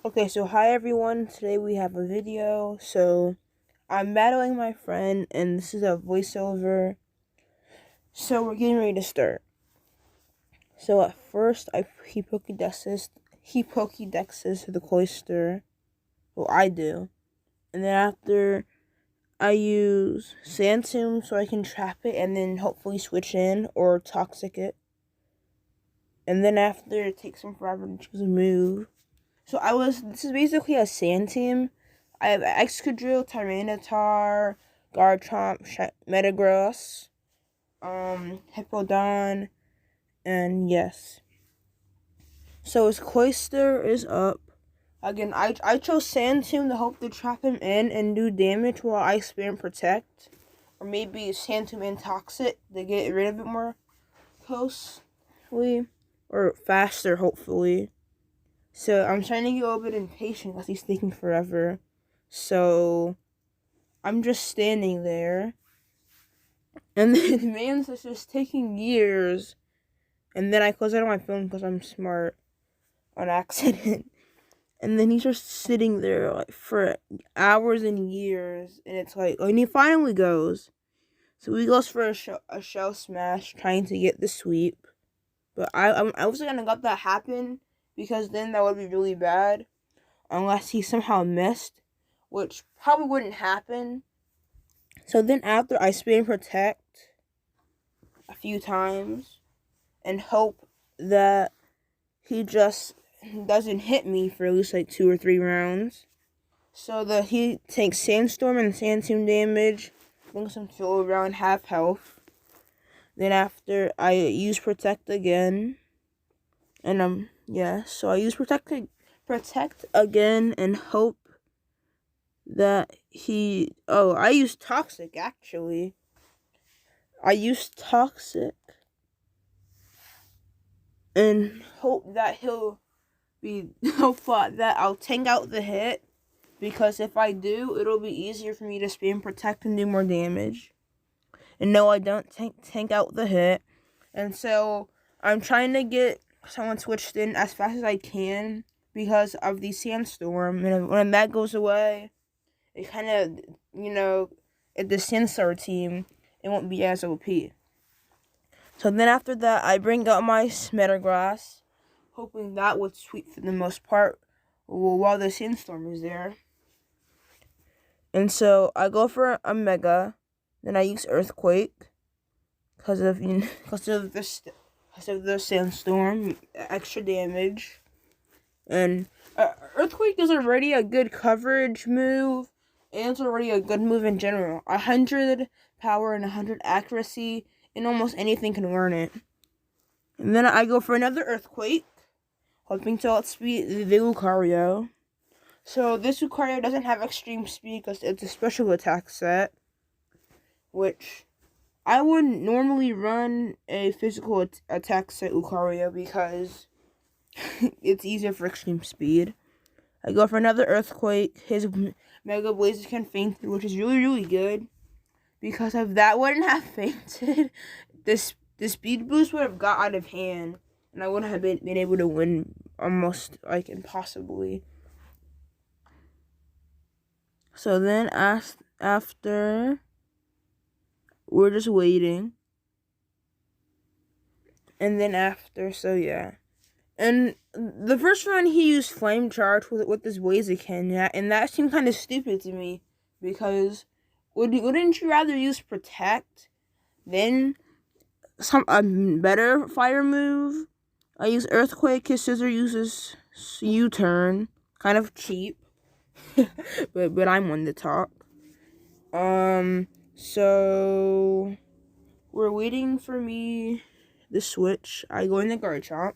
Okay, so hi everyone. Today we have a video. So I'm battling my friend, and this is a voiceover. So we're getting ready to start. So at first, he pokidexes to the cloister. Well, I do, and then after I use sand tomb so I can trap it, and then hopefully switch in or toxic it. And then after it takes him forever to choose a move. So this is basically a sand team. I have Excadrill, Tyranitar, Garchomp, Metagross, Hippowdon, and yes. So his Cloyster is up. Again, I chose Sand Tomb to hope to trap him in and do damage while I spam Protect. Or maybe Sand Tomb and Toxic to get rid of it more closely. Or faster, hopefully. So I'm trying to get a little bit impatient because he's taking forever. So I'm just standing there. And then the man's just taking years. And then I close out on my phone because I'm smart on accident. And then he's just sitting there like for hours and years. And it's like, and he finally goes. So he goes for a shell smash trying to get the sweep. But I wasn't gonna let that happen because then that would be really bad. Unless he somehow missed, which probably wouldn't happen. So then after I spam Protect a few times and hope that he just doesn't hit me for at least like 2 or 3 rounds. So that he takes Sandstorm and Sand Tomb damage, brings him to around half health. Then after I use Protect again, and so I use Protect again and hope that I used Toxic actually. I used Toxic and hope that hope that I'll tank out the hit, because if I do, it'll be easier for me to spam Protect and do more damage. And no, I don't tank out the hit. And so I'm trying to get someone switched in as fast as I can because of the Sandstorm. And when that goes away, it kind of, if the Sandstar team, it won't be as OP. So then after that, I bring up my Metagross, hoping that would sweep for the most part while the Sandstorm is there. And so I go for a Mega, then I use Earthquake because of the Sandstorm, extra damage. And Earthquake is already a good coverage move, and it's already a good move in general. 100 power and 100 accuracy, and almost anything can learn it. And then I go for another Earthquake, hoping to outspeed the Lucario. So this Lucario doesn't have extreme speed because it's a special attack set, which I wouldn't normally run a physical attack set Lucario because it's easier for extreme speed. I go for another Earthquake. His Mega Blazes can faint through, which is really, really good. Because if that wouldn't have fainted, the speed boost would have got out of hand. And I wouldn't have been able to win almost, like, impossibly. So then after, we're just waiting. And then after, so yeah. And the first round he used Flame Charge with this Blaziken, and that seemed kind of stupid to me, because wouldn't you rather use Protect than a better fire move? I use Earthquake, his Scissor uses U-Turn, kind of cheap, but I'm one to talk. So we're waiting for me to switch. I go into Garchomp.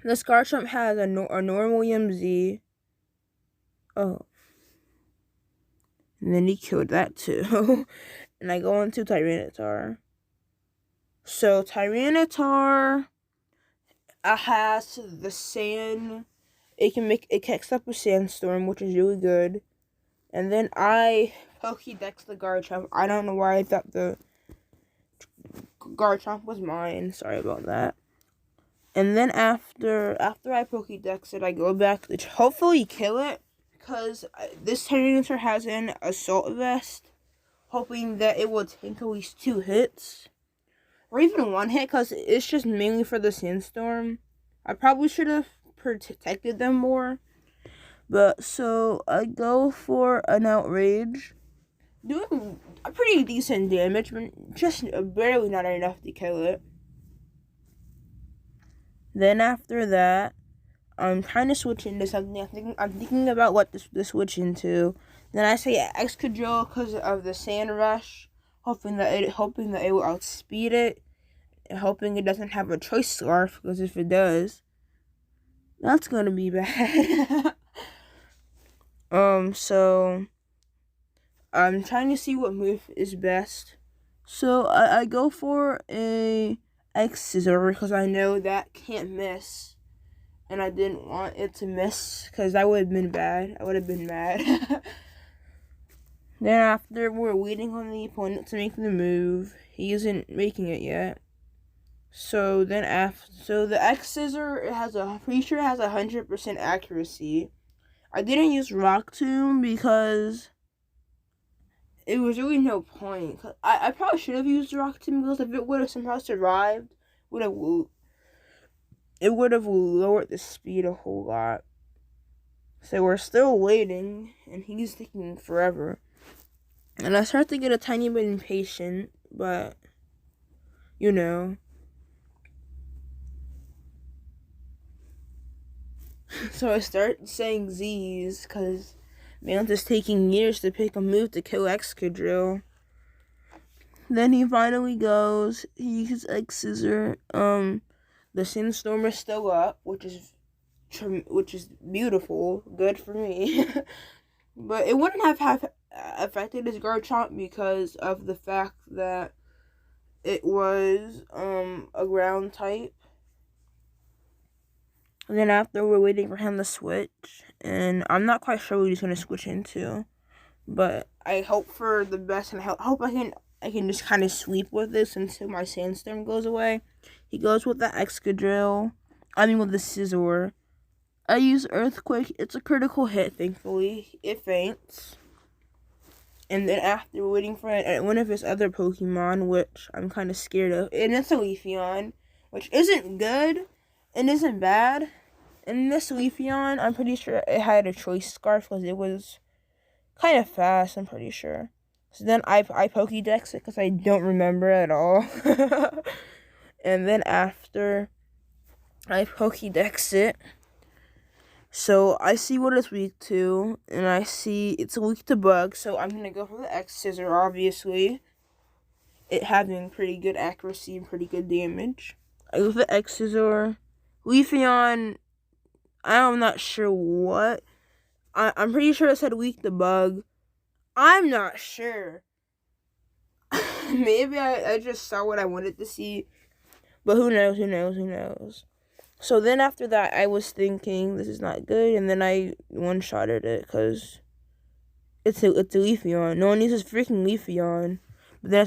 This Garchomp has a normal EMZ. Oh. And then he killed that too. And I go into Tyranitar. So Tyranitar has the sand. It kicks up a Sandstorm, which is really good. And then I Pokédex the Garchomp. I don't know why I thought the Garchomp was mine. Sorry about that. And then after I Pokédex it, I go back to hopefully kill it, because this Tyranitar has an Assault Vest, hoping that it will take at least 2 hits. Or even 1 hit, because it's just mainly for the Sandstorm. I probably should have protected them more. But, so, I go for an Outrage, doing a pretty decent damage, but just barely not enough to kill it. Then after that, I'm kind of switching to something. I'm thinking about what to switch into. Then I say Excadrill because of the Sand Rush, hoping that it will outspeed it, and hoping it doesn't have a Choice Scarf, because if it does, that's gonna be bad. So I'm trying to see what move is best. So I go for a X-Scissor because I know that can't miss. And I didn't want it to miss because that would have been bad. I would have been mad. Then after, we're waiting on the opponent to make the move. He isn't making it yet. So then the X-Scissor, pretty sure it has 100% accuracy. I didn't use Rock Tomb because it was really no point. I probably should have used Rock Tomb, because if it would have somehow survived, it would have lowered the speed a whole lot. So we're still waiting, and he's taking forever. And I start to get a tiny bit impatient, but, you know. So I start saying Z's, because Mantis taking years to pick a move to kill Excadrill. Then he finally goes, he uses X-Scissor. The Sandstorm is still up, which is beautiful, good for me. But it wouldn't have affected his Garchomp because of the fact that it was a ground type. And then after, we're waiting for him to switch, and I'm not quite sure what he's gonna switch into, but I hope for the best, and I hope I can just kind of sweep with this until my Sandstorm goes away. He goes with the Excadrill. With the Scizor. I use Earthquake. It's a critical hit, thankfully. It faints. And then after, waiting for one of his other Pokemon, which I'm kind of scared of, and it's a Leafeon, which isn't good and isn't bad. And this Leafeon, I'm pretty sure it had a Choice Scarf because it was kind of fast, I'm pretty sure. So then I Pokédex it because I don't remember at all. And then after, I Pokédex it. So I see what it's weak to, and I see it's weak to Bug, so I'm going to go for the X-Scissor, obviously. It having pretty good accuracy and pretty good damage. I go for the X-Scissor. Leafeon, I'm not sure what. I'm pretty sure it said weak to Bug. I'm not sure. Maybe I just saw what I wanted to see. But who knows. So then after that, I was thinking, this is not good. And then I one-shotted it because it's a Leafeon. No one uses freaking Leafeon. But then I